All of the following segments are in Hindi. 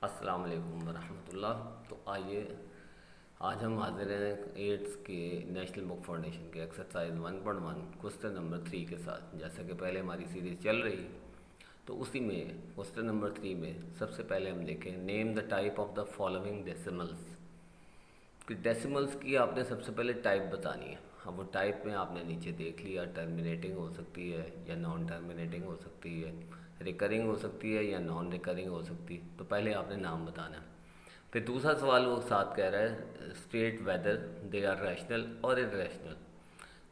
अस्सलाम वालेकुम वरहमतुल्लाह। तो आइए आज हम हाजिर हैं एट्स के नेशनल बुक फाउंडेशन के एक्सरसाइज 1.1 क्वेश्चन नंबर 3 के साथ। जैसा कि पहले हमारी सीरीज़ चल रही, तो उसी में क्वेश्चन नंबर 3 में सबसे पहले हम देखें name the type of the following decimals. कि डेसिमल्स की आपने सबसे पहले टाइप बतानी है। अब वो टाइप में आपने नीचे देख लिया, टर्मिनेटिंग हो सकती है या नॉन टर्मिनेटिंग हो सकती है, रिकरिंग हो सकती है या नॉन रिकरिंग हो सकती है। तो पहले आपने नाम बताना है। फिर दूसरा सवाल वो साथ कह रहा है state whether they are rational और इरेशनल,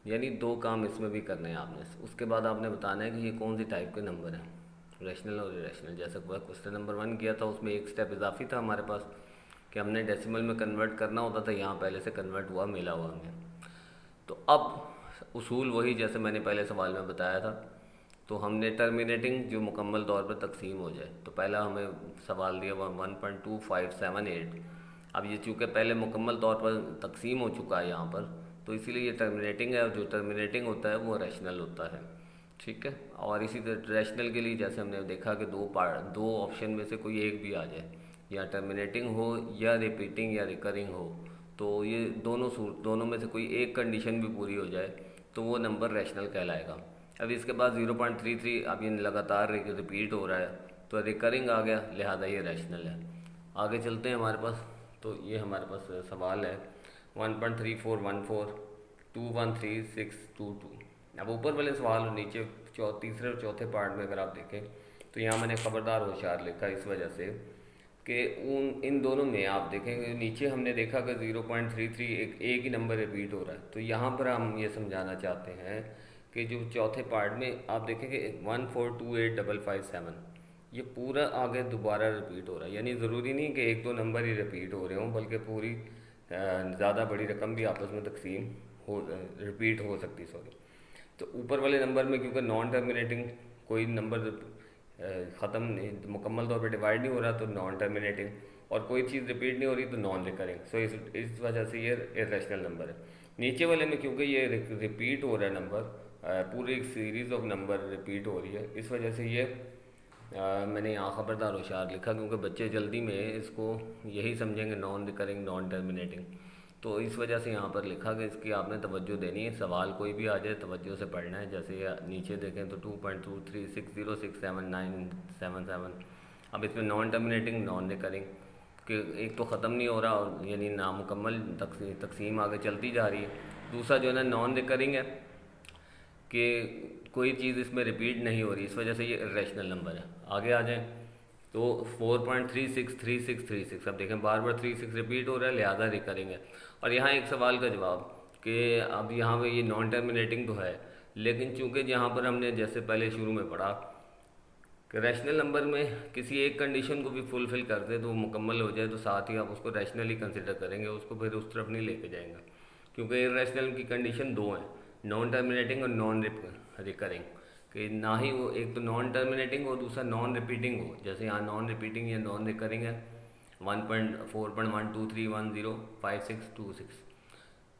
यानी दो काम इसमें भी करने हैं आपने। उसके बाद आपने बताना है कि ये कौन सी टाइप के नंबर हैं, रैशनल और इरेशनल। जैसा क्वेश्चन नंबर 1 किया था उसमें एक स्टेप इजाफी था हमारे पास कि हमने डेसिमल में कन्वर्ट करना होता था, यहाँ पहले से कन्वर्ट हुआ, मिला हुआ हमें। तो अब उसूल वही जैसे मैंने पहले सवाल में बताया था। तो हमने टर्मिनेटिंग जो मुकम्मल तौर पर तकसीम हो जाए, तो पहला हमें सवाल दिया 1.2578। अब ये चूँकि पहले मुकम्मल तौर पर तकसीम हो चुका है यहाँ पर, तो इसीलिए ये टर्मिनेटिंग है, और जो टर्मिनेटिंग होता है वो रैशनल होता है। ठीक है। और इसी तरह रैशनल के लिए जैसे हमने देखा कि दो ऑप्शन में से कोई एक भी आ जाए, या टर्मिनेटिंग हो या रिपीटिंग या रिकरिंग हो, तो ये दोनों में से कोई एक कंडीशन भी पूरी हो जाए तो वो नंबर रैशनल कहलाएगा। अब इसके बाद 0.33 अब ये लगातार रिपीट हो रहा है, तो रिकरिंग आ गया, लिहाजा ये रैशनल है। आगे चलते हैं हमारे पास। तो ये हमारे पास सवाल है 1.3414213622। अब ऊपर वाले सवाल और नीचे तीसरे और चौथे पार्ट में अगर आप देखें, तो यहाँ मैंने खबरदार होशियार लिखा इस वजह से कि इन दोनों में आप देखेंगे नीचे हमने देखा कि 0.33 एक ही नंबर रिपीट हो रहा है। तो यहाँ पर हम ये समझाना चाहते हैं कि जो चौथे पार्ट में आप देखेंगे 1428557, ये पूरा आगे दोबारा रिपीट हो रहा है। यानी ज़रूरी नहीं कि एक दो नंबर ही रिपीट हो रहे हों, बल्कि पूरी ज़्यादा बड़ी रकम भी आपस में तकसीम हो रिपीट हो सकती। सॉरी। तो ऊपर वाले नंबर में क्योंकि नॉन टर्मिनेटिंग कोई नंबर ख़त्म नहीं, मुकम्मल तौर पे डिवाइड नहीं हो रहा, तो नॉन टर्मिनेटिंग, और कोई चीज़ रिपीट नहीं हो रही तो नॉन रिकरिंग। सो इस वजह से ये इरेशनल नंबर है। नीचे वाले में क्योंकि ये रिपीट हो रहा है नंबर, पूरी एक सीरीज़ ऑफ नंबर रिपीट हो रही है, इस वजह से ये मैंने यहाँ खबरदार होशियार लिखा, क्योंकि बच्चे जल्दी में इसको यही समझेंगे नॉन रिकरिंग नॉन टर्मिनेटिंग। तो इस वजह से यहाँ पर लिखा कि इसकी आपने तवज्जो देनी है, सवाल कोई भी आ जाए तवज्जो से पढ़ना है। जैसे नीचे देखें तो 2.23606797। अब इसमें नॉन टर्मिनेटिंग नॉन रिकरिंग कि एक तो ख़त्म नहीं हो रहा, और यानी नामुकम्मल तकसीम आगे चलती जा रही है। दूसरा जो है ना नॉन रिकरिंग है कि कोई चीज़ इसमें रिपीट नहीं हो रही, इस वजह से ये इरेशनल नंबर है। आगे आ जाएँ तो 4.363636, अब देखें बार बार 36 रिपीट हो रहा है, लिहाजा रिकरिंग है। और यहाँ एक सवाल का जवाब कि अब यहाँ पे ये नॉन टर्मिनेटिंग तो है, लेकिन चूंकि यहाँ पर हमने जैसे पहले शुरू में पढ़ा कि रैशनल नंबर में किसी एक कंडीशन को भी फुलफ़िल कर दे तो वो मुकम्मल हो जाए, तो साथ ही आप उसको रैशनल ही कंसिडर करेंगे, उसको फिर उस तरफ नहीं लेके जाएंगे। क्योंकि इरेशनल की कंडीशन दो हैं, नॉन टर्मिनेटिंग और नॉन रिकरिंग। कि ना ही वो एक तो नॉन टर्मिनेटिंग हो, दूसरा नॉन रिपीटिंग हो। जैसे यहाँ नॉन रिपीटिंग या नॉन रिकरिंग है 1.4.123105626।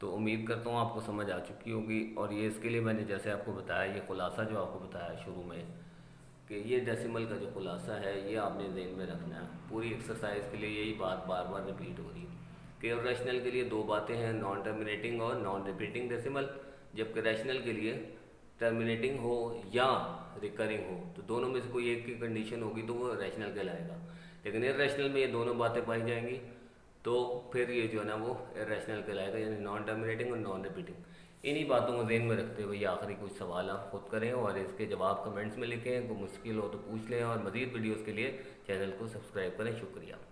तो उम्मीद करता हूँ आपको समझ आ चुकी होगी। और ये इसके लिए मैंने जैसे आपको बताया, ये खुलासा जो आपको बताया शुरू में कि ये डेसिमल का जो खुलासा है ये आपने ज़हन में रखना है। पूरी एक्सरसाइज के लिए यही बात बार बार रिपीट हो रही है कि रैशनल के लिए दो बातें हैं, नॉन टर्मिनेटिंग और नॉन रिपीटिंग डेसिमल। जबकि रैशनल के लिए टर्मिनेटिंग हो या रिकरिंग हो, तो दोनों में से कोई एक की कंडीशन होगी तो वो रैशनल कहलाएगा। लेकिन इरेशनल में ये दोनों बातें पाई जाएंगी तो फिर ये जो है ना वो इरेशनल कहलाएगा, यानी नॉन टर्मिनेटिंग और नॉन रिपीटिंग। इन्हीं बातों को ज़हन में रखते हुए ये आखिरी कुछ सवाल आप खुद करें और इसके जवाब कमेंट्स में लिखें। कोई मुश्किल हो तो पूछ लें, और मज़ीद वीडियोज़ के लिए चैनल को सब्सक्राइब करें। शुक्रिया।